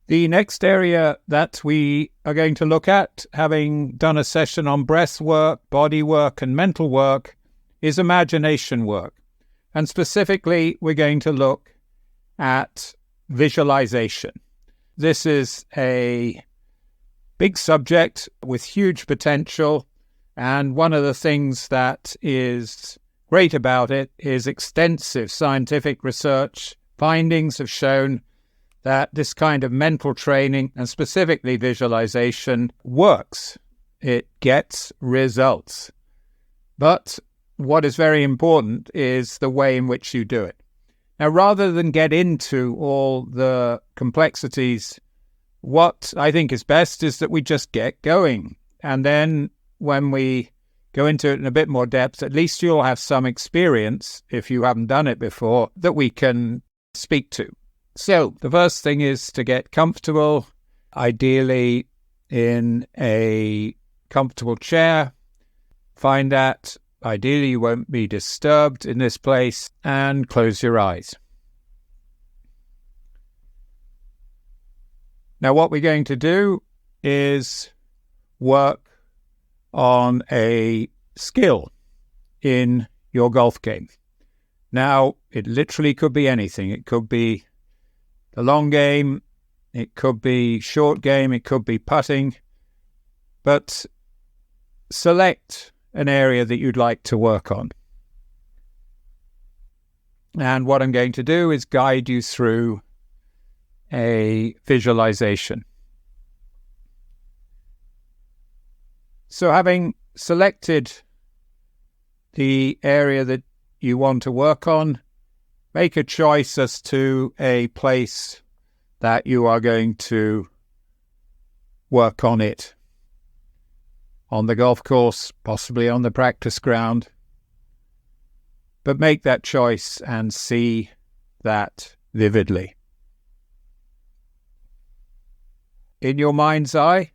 The next area that we are going to look at, having done a session on breath work, body work, and mental work, is imagination work. And specifically, we're going to look at visualization. This is a big subject with huge potential, and one of the things that is great about it is extensive scientific research. Findings have shown that this kind of mental training, and specifically visualization, works. It gets results. But what is very important is the way in which you do it. Now, rather than get into all the complexities, what I think is best is that we just get going. And then when we go into it in a bit more depth, at least you'll have some experience, if you haven't done it before, that we can speak to. So the first thing is to get comfortable, ideally in a comfortable chair. Find that ideally you won't be disturbed in this place, and close your eyes. Now what we're going to do is work on a skill in your golf game. Now, it literally could be anything. It could be the long game, it could be short game, it could be putting, but select an area that you'd like to work on. And what I'm going to do is guide you through a visualization. So having selected the area that you want to work on, make a choice as to a place that you are going to work on it. On the golf course, possibly on the practice ground. But make that choice and see that vividly. In your mind's eye,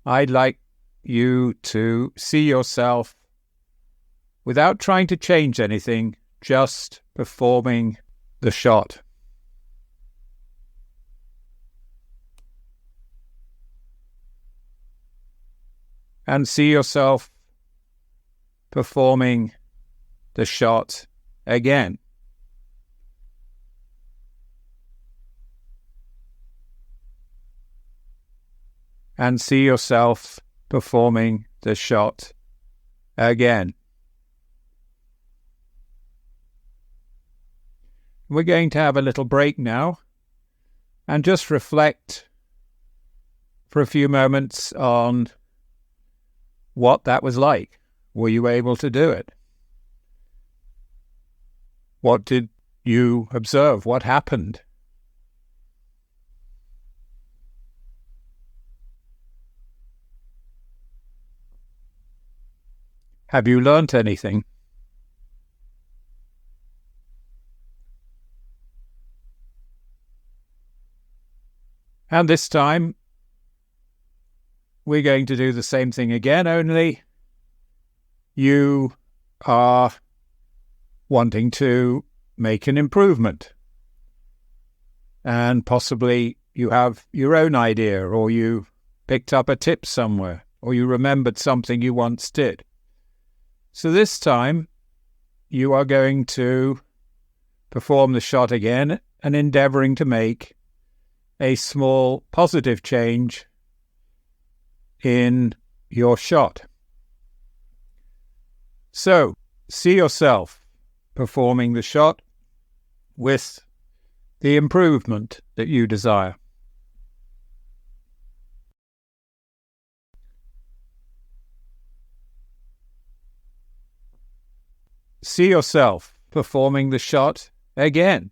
I'd like you to see yourself without trying to change anything, just performing the shot. And see yourself performing the shot again. And see yourself performing the shot again. We're going to have a little break now and just reflect for a few moments on what that was like. Were you able to do it? What did you observe? What happened? Have you learnt anything? And this time, we're going to do the same thing again, only you are wanting to make an improvement. And possibly you have your own idea, or you picked up a tip somewhere, or you remembered something you once did. So this time, you are going to perform the shot again and endeavoring to make a small positive change in your shot. So, see yourself performing the shot with the improvement that you desire. See yourself performing the shot again.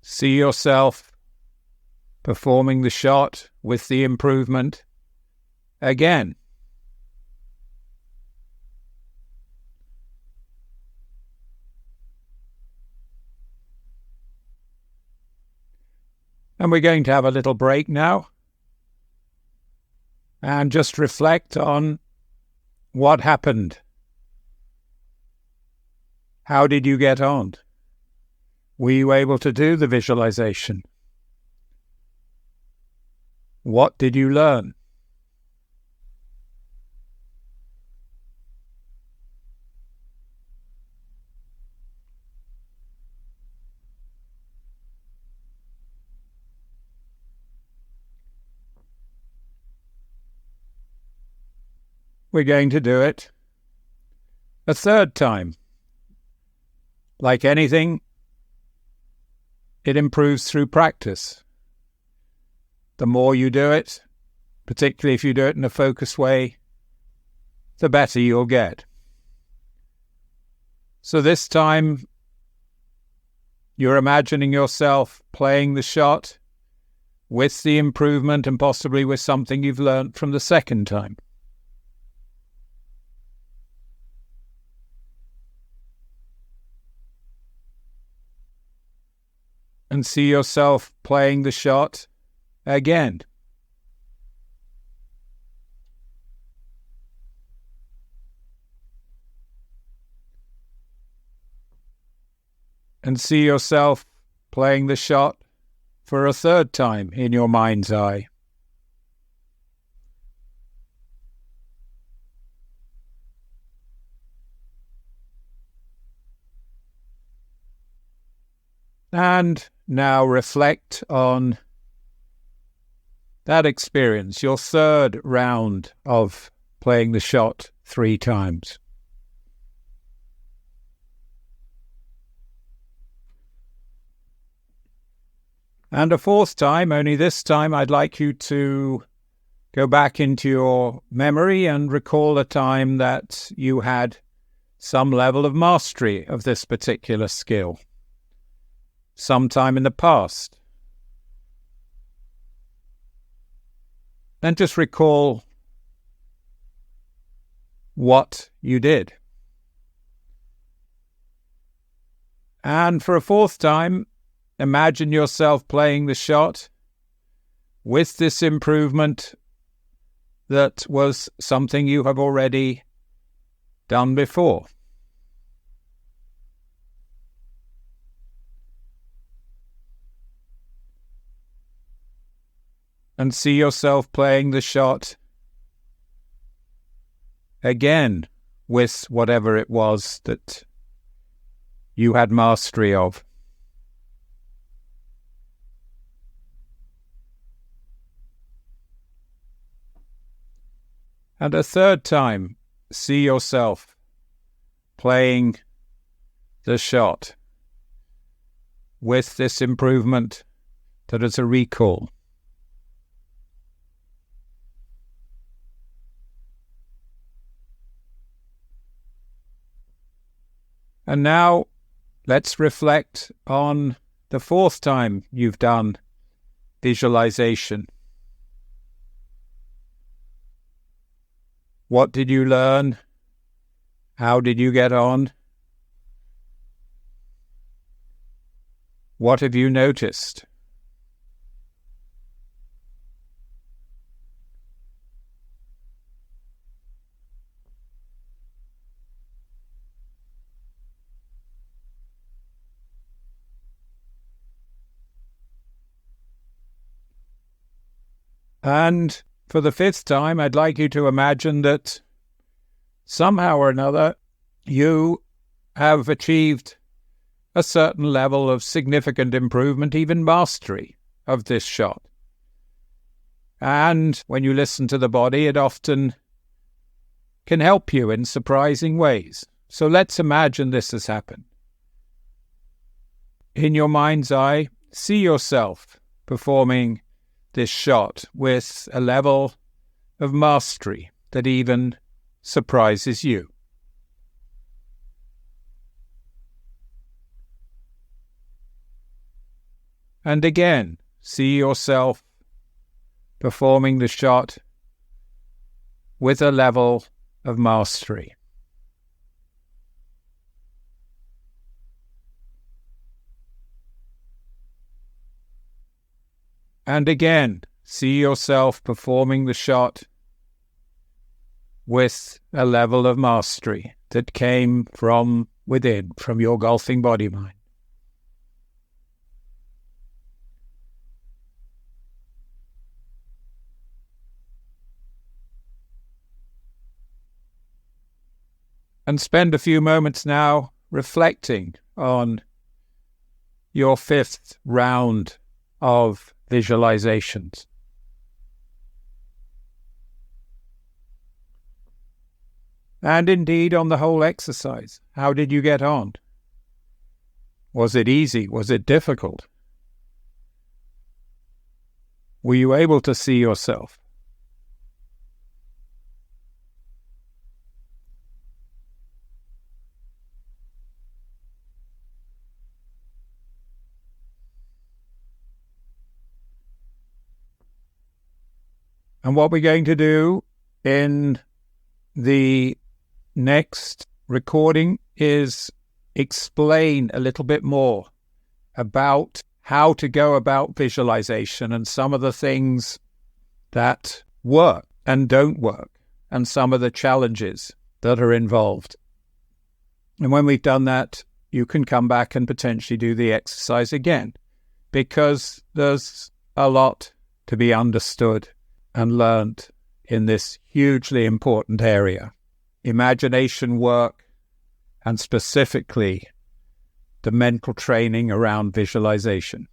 See yourself performing the shot with the improvement again. And we're going to have a little break now and just reflect on what happened How did you get on? Were you able to do the visualization? What did you learn? We're going to do it a third time. Like anything, it improves through practice. The more you do it, particularly if you do it in a focused way, the better you'll get. So this time, you're imagining yourself playing the shot with the improvement and possibly with something you've learnt from the second time. And see yourself playing the shot again. And see yourself playing the shot for a third time in your mind's eye. And now reflect on that experience, your third round of playing the shot 3 times. And a fourth time, only this time I'd like you to go back into your memory and recall a time that you had some level of mastery of this particular skill, sometime in the past. Then just recall what you did. And for a fourth time, imagine yourself playing the shot with this improvement that was something you have already done before. And see yourself playing the shot again with whatever it was that you had mastery of. And a third time, see yourself playing the shot with this improvement that is a recall. And now let's reflect on the fourth time you've done visualization. What did you learn? How did you get on? What have you noticed? And for the fifth time, I'd like you to imagine that somehow or another you have achieved a certain level of significant improvement, even mastery of this shot. And when you listen to the body, it often can help you in surprising ways. So let's imagine this has happened. In your mind's eye, see yourself performing this shot with a level of mastery that even surprises you. And again, see yourself performing the shot with a level of mastery. And again, see yourself performing the shot with a level of mastery that came from within from your golfing body mind. And spend a few moments now reflecting on your 5th round of visualizations. And indeed on the whole exercise. How did you get on? Was it easy? Was it difficult? Were you able to see yourself? And what we're going to do in the next recording is explain a little bit more about how to go about visualization and some of the things that work and don't work and some of the challenges that are involved. And when we've done that, you can come back and potentially do the exercise again, because there's a lot to be understood and learned in this hugely important area. Imagination work, and specifically the mental training around visualization.